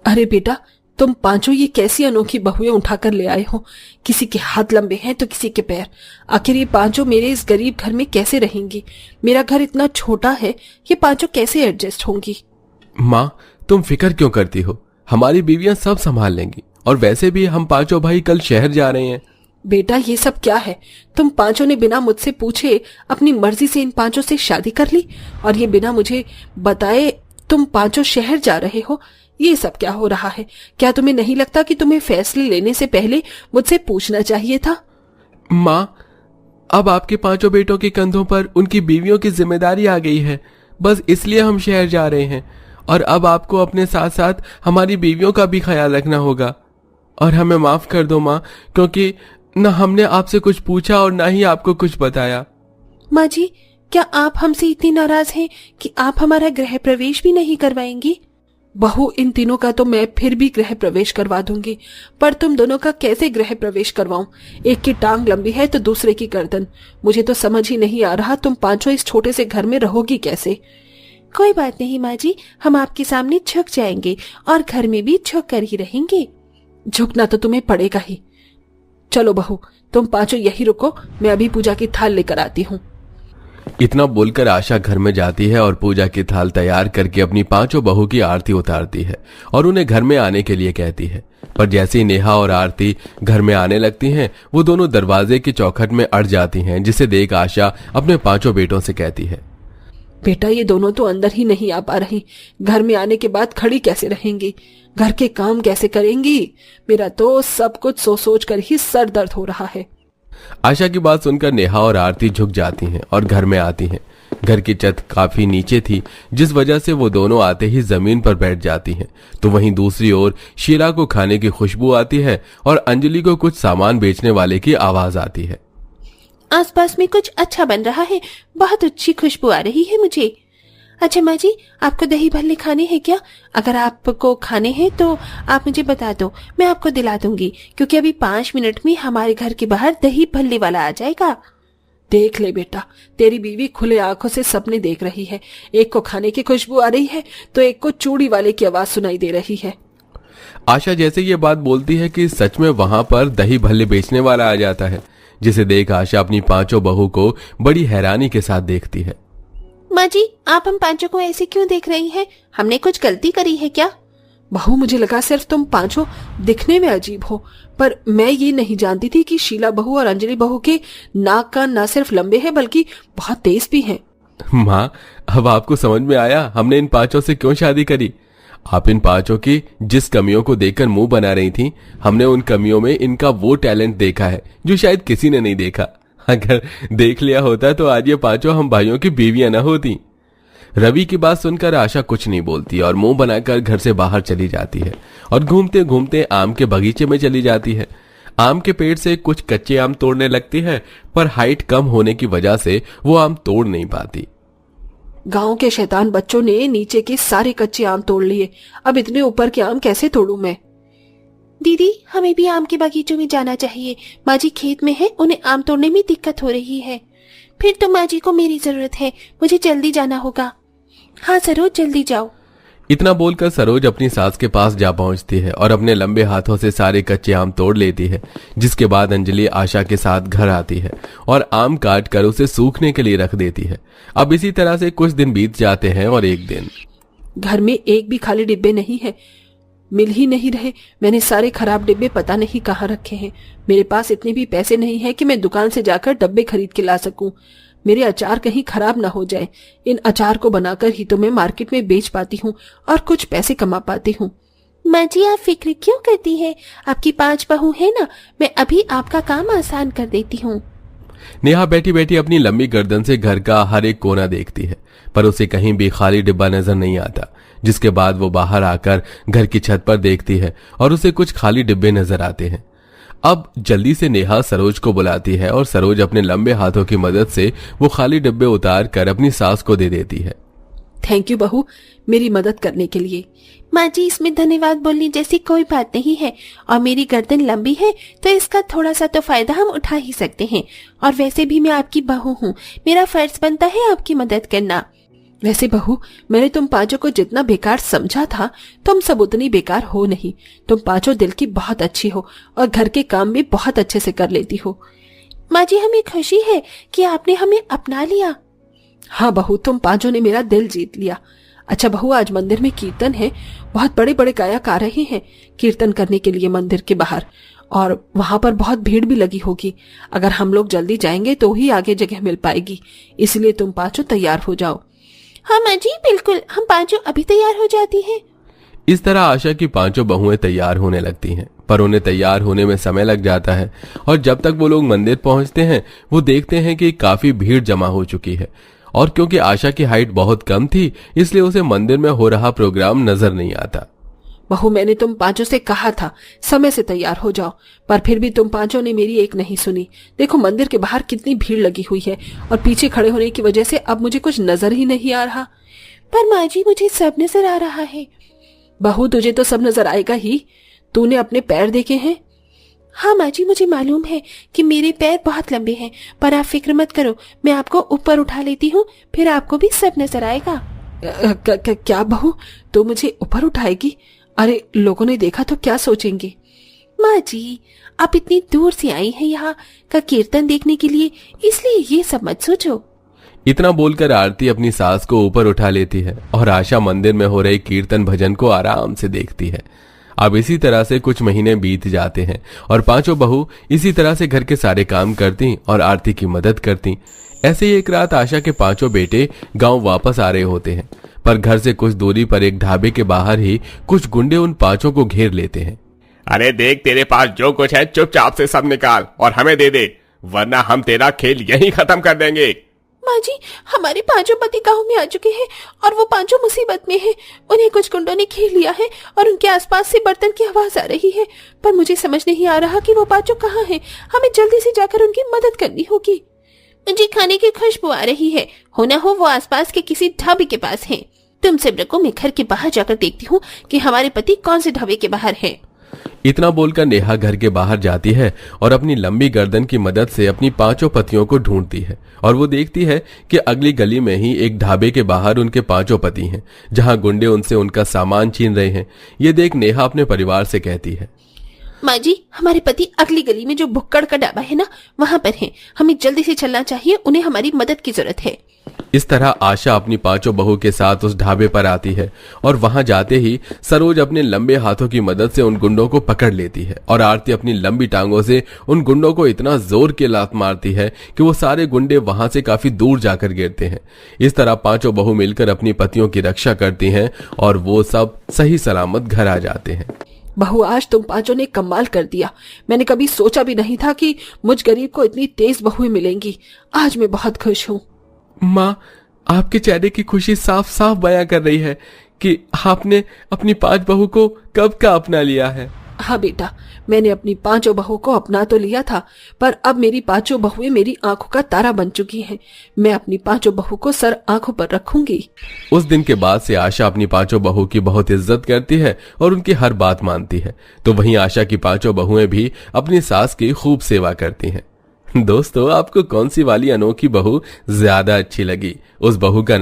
अरे बेटा, तुम पांचों ये कैसी अनोखी बहुएं उठाकर ले आए हो। किसी के हाथ लंबे हैं तो किसी के पैर। आखिर ये पांचों मेरे इस गरीब घर में कैसे रहेंगी? मेरा घर इतना छोटा है, ये पांचों कैसे एडजस्ट होंगी? माँ, तुम फिक्र क्यों करती हो? हमारी बीवियां सब संभाल लेंगी। और वैसे भी हम पांचों भाई कल शहर जा रहे हैं। बेटा, ये सब क्या है? तुम पांचों ने बिना मुझसे पूछे अपनी मर्जी से इन पांचों से शादी कर ली, और ये बिना मुझे बताए तुम पांचों शहर जा रहे हो। ये सब क्या हो रहा है? क्या तुम्हें नहीं लगता कि तुम्हें फैसले लेने से पहले मुझसे पूछना चाहिए था? माँ, अब आपके पांचों बेटों के कंधों पर उनकी बीवियों की जिम्मेदारी आ गई है। बस इसलिए हम शहर जा रहे हैं। और अब आपको अपने साथ साथ हमारी बीवियों का भी ख्याल रखना होगा। और हमें माफ कर दो माँ, क्योंकि न हमने आपसे कुछ पूछा और ना ही आपको कुछ बताया। माँ जी, क्या आप हमसे इतनी नाराज हैं कि आप हमारा गृह प्रवेश भी नहीं करवाएंगी? बहू, इन तीनों का तो मैं फिर भी गृह प्रवेश करवा दूंगी, पर तुम दोनों का कैसे गृह प्रवेश करवाऊं? एक की टांग लंबी है तो दूसरे की गर्दन। मुझे तो समझ ही नहीं आ रहा तुम पांचों इस छोटे से घर में रहोगी कैसे? कोई बात नहीं माँ जी, हम आपके सामने झुक जाएंगे और घर में भी झुक कर ही रहेंगे। झुकना तो तुम्हें पड़ेगा ही। चलो बहू, तुम पांचों यही रुको, मैं अभी पूजा की थाल लेकर आती हूँ। इतना बोलकर आशा घर में जाती है और पूजा की थाल तैयार करके अपनी पांचों बहू की आरती उतारती है और उन्हें घर में आने के लिए कहती है। पर जैसे ही नेहा और आरती घर में आने लगती हैं, वो दोनों दरवाजे की चौखट में अड़ जाती हैं, जिसे देख आशा अपने पांचों बेटों से कहती है, बेटा, ये दोनों तो अंदर ही नहीं आ पा रही। घर में आने के बाद खड़ी कैसे रहेंगी? घर के काम कैसे करेंगी? मेरा तो सब कुछ सोच कर ही सर दर्द हो रहा है। आशा की बात सुनकर नेहा और आरती झुक जाती हैं और घर में आती हैं। घर की छत काफी नीचे थी, जिस वजह से वो दोनों आते ही जमीन पर बैठ जाती हैं। तो वहीं दूसरी ओर शीला को खाने की खुशबू आती है और अंजलि को कुछ सामान बेचने वाले की आवाज आती है। आसपास में कुछ अच्छा बन रहा है, बहुत अच्छी खुशबू आ रही है मुझे। अच्छा माँ जी, आपको दही भल्ले खाने हैं क्या? अगर आपको खाने हैं तो आप मुझे बता दो, मैं आपको दिला दूंगी, क्योंकि अभी 5 मिनट में हमारे घर के बाहर दही भल्ले वाला आ जाएगा। देख ले बेटा, तेरी बीवी खुले आंखों से सपने देख रही है। एक को खाने की खुशबू आ रही है तो एक को चूड़ी वाले की आवाज सुनाई दे रही है। आशा जैसे ये बात बोलती है कि सच में वहां पर दही भल्ले बेचने वाला आ जाता है, जिसे देख आशा अपनी पांचों बहू को बड़ी हैरानी के साथ देखती है। माँ जी, आप हम पांचों को ऐसे क्यों देख रही हैं? हमने कुछ गलती करी है क्या? बहू, मुझे लगा सिर्फ तुम पांचों दिखने में अजीब हो, पर मैं ये नहीं जानती थी कि शीला बहू और अंजलि बहू के नाक कान न सिर्फ लंबे हैं बल्कि बहुत तेज भी हैं। माँ, अब आपको समझ में आया हमने इन पांचों से क्यों शादी करी। आप इन पांचों की जिस कमियों को देखकर मुंह बना रही थी, हमने उन कमियों में इनका वो टैलेंट देखा है जो शायद किसी ने नहीं देखा। अगर देख लिया होता तो आज ये पांचों हम भाइयों की बीवियां न होती। रवि की बात सुनकर आशा कुछ नहीं बोलती और मुंह बनाकर घर से बाहर चली जाती है और घूमते घूमते आम के बगीचे में चली जाती है। आम के पेड़ से कुछ कच्चे आम तोड़ने लगती है, पर हाइट कम होने की वजह से वो आम तोड़ नहीं पाती। गांव के शैतान बच्चों ने नीचे के सारे कच्चे आम तोड़ लिए, अब इतने ऊपर के आम कैसे तोड़ूं मैं? दीदी, हमें भी आम के बागीचों में जाना चाहिए। माँ जी खेत में है, उन्हें आम तोड़ने में दिक्कत हो रही है। फिर तो माँ जी को मेरी जरूरत है, मुझे जल्दी जाना होगा। हाँ सरोज, जल्दी जाओ। इतना बोलकर सरोज अपनी सास के पास जा पहुंचती है और अपने लंबे हाथों से सारे कच्चे आम तोड़ लेती है, जिसके बाद अंजलि आशा के साथ घर आती है और आम काट कर उसे सूखने के लिए रख देती है। अब इसी तरह से कुछ दिन बीत जाते हैं और एक दिन घर में एक भी खाली डिब्बे नहीं है, मिल ही नहीं रहे। मैंने सारे खराब डिब्बे पता नहीं कहाँ रखे हैं। मेरे पास इतने भी पैसे नहीं है कि मैं दुकान से जाकर डब्बे खरीद के ला सकूं। मेरे अचार कहीं खराब ना हो जाए। इन अचार को बनाकर ही तो मैं मार्केट में बेच पाती हूँ और कुछ पैसे कमा पाती हूँ। माँ जी, आप फिक्र क्यों करती है? आपकी 5 बहू है ना, मैं अभी आपका काम आसान कर देती हूँ। नेहा बैठी बैठी अपनी लंबी गर्दन से घर का हर एक कोना देखती है, पर उसे कहीं भी खाली डिब्बा नजर नहीं आता। जिसके बाद वो बाहर आकर घर की छत पर देखती है और उसे कुछ खाली डिब्बे नजर आते हैं। अब जल्दी से नेहा सरोज को बुलाती है और सरोज अपने लंबे हाथों की मदद से वो खाली डिब्बे उतार कर अपनी सास को दे देती है। थैंक यू बहू, मेरी मदद करने के लिए। माँ जी, इसमें धन्यवाद बोलने जैसी कोई बात नहीं है, और मेरी गर्दन लंबी है तो इसका थोड़ा सा तो फायदा हम उठा ही सकते हैं। और वैसे भी मैं आपकी बहू हूँ, मेरा फर्ज बनता है आपकी मदद करना। वैसे बहू, मैंने तुम पांचों को जितना बेकार समझा था, तुम सब उतनी बेकार हो नहीं। तुम पांचों दिल की बहुत अच्छी हो और घर के काम भी बहुत अच्छे से कर लेती हो। माँ जी, हमें खुशी है कि आपने हमें अपना लिया। हाँ बहू, तुम पांचों ने मेरा दिल जीत लिया। अच्छा बहू, आज मंदिर में कीर्तन है, बहुत बड़े बड़े गायक आ रहे हैं कीर्तन करने के लिए मंदिर के बाहर, और वहां पर बहुत भीड़ भी लगी होगी। अगर हम लोग जल्दी जाएंगे तो ही आगे जगह मिल पाएगी, इसलिए तुम पांचों तैयार हो जाओ। हाँ माँ जी, बिल्कुल, हम पांचों अभी तैयार हो जाती हैं। इस तरह आशा की पांचों बहुएं तैयार होने लगती हैं, पर उन्हें तैयार होने में समय लग जाता है। और जब तक वो लोग मंदिर पहुंचते हैं, वो देखते हैं कि काफी भीड़ जमा हो चुकी है। और क्योंकि आशा की हाइट बहुत कम थी, इसलिए उसे मंदिर में हो रहा प्रोग्राम नजर नहीं आता। बहू, मैंने तुम पांचों से कहा था समय से तैयार हो जाओ, पर फिर भी तुम पांचों ने मेरी एक नहीं सुनी। देखो मंदिर के बाहर कितनी भीड़ लगी हुई है, और पीछे खड़े होने की वजह से अब मुझे कुछ नजर ही नहीं आ रहा। पर माँ जी, मुझे सब नजर आ रहा है। बहू, तुझे तो सब नजर आएगा ही। तूने अपने पैर देखे हैं? हाँ माँ जी, मुझे मालूम है कि मेरे पैर बहुत लंबे हैं, पर आप फिक्र मत करो, मैं आपको ऊपर उठा लेती हूँ, फिर आपको भी सब नजर आएगा। क्या बहू, तू मुझे ऊपर उठाएगी? अरे लोगों ने देखा तो क्या सोचेंगे? माँ जी, आप इतनी दूर से आई हैं यहाँ का कीर्तन देखने के लिए, इसलिए ये सब मत सोचो। इतना बोलकर आरती अपनी सास को ऊपर उठा लेती है और आशा मंदिर में हो रहे कीर्तन भजन को आराम से देखती है। अब इसी तरह से कुछ महीने बीत जाते हैं और पांचों बहू इसी तरह से घर के सारे काम करती और आरती की मदद करती। ऐसे ही एक रात आशा के पांचों बेटे गांव वापस आ रहे होते हैं, पर घर से कुछ दूरी पर एक ढाबे के बाहर ही कुछ गुंडे उन पांचों को घेर लेते हैं। अरे देख, तेरे पास जो कुछ है चुपचाप से सब निकाल और हमें दे दे, वरना हम तेरा खेल यहीं खत्म कर देंगे। माँ जी, हमारे पांचों पति गांव में आ चुके हैं और वो पांचों मुसीबत में हैं। उन्हें कुछ गुंडों ने घेर लिया है और उनके आसपास से बर्तन की आवाज आ रही है, पर मुझे समझ नहीं आ रहा कि वो पांचों कहाँ हैं। हमें जल्दी से जाकर उनकी मदद करनी होगी। मुझे खाने की खुशबू आ रही है, हो ना हो वो आसपास के किसी ढाबे के पास हैं। तुम सब रखो, मैं घर के बाहर जाकर देखती हूँ कि हमारे पति कौन से ढाबे के बाहर हैं। इतना बोलकर नेहा घर के बाहर जाती है और अपनी लंबी गर्दन की मदद से अपनी पांचों पतियों को ढूंढती है, और वो देखती है कि अगली गली में ही एक ढाबे के बाहर उनके पांचों पति हैं, जहां गुंडे उनसे उनका सामान छीन रहे हैं। ये देख नेहा अपने परिवार से कहती है, माँ जी, हमारे पति अगली गली में जो भुक्कड़ का ढाबा है ना, वहां पर हैं। हमें जल्दी से चलना चाहिए, उन्हें हमारी मदद की जरूरत है। इस तरह आशा अपनी पांचों बहू के साथ उस ढाबे पर आती है और वहां जाते ही सरोज अपने लंबे हाथों की मदद से उन गुंडों को पकड़ लेती है, और आरती अपनी लंबी टांगों से उन गुंडों को इतना जोर के लात मारती है कि वो सारे गुंडे वहां से काफी दूर जाकर गिरते हैं। इस तरह पांचों बहू मिलकर अपनी पतियों की रक्षा करती हैं और वो सब सही सलामत घर आ जाते हैं। बहू, आज तुम पांचों ने कमाल कर दिया। मैंने कभी सोचा भी नहीं था कि मुझ गरीब को इतनी तेज बहुएं मिलेंगी। आज मैं बहुत खुश हूँ। माँ, आपके चेहरे की खुशी साफ साफ बयां कर रही है कि आपने अपनी पांच बहू को कब का अपना लिया है। हाँ बेटा, मैंने अपनी पांचों बहू को अपना तो लिया था, पर अब मेरी पांचों बहुएं मेरी आंखों का तारा बन चुकी हैं। मैं अपनी पांचों बहू को सर आंखों पर रखूंगी। उस दिन के बाद से आशा अपनी पांचों बहू की बहुत इज्जत करती है और उनकी हर बात मानती है। तो वहीं आशा की पांचों बहुएं भी अपनी सास की खूब सेवा करती हैं। दोस्तों, आपको कौन सी वाली अनोखी बहू ज्यादा अच्छी लगी? उस बहू का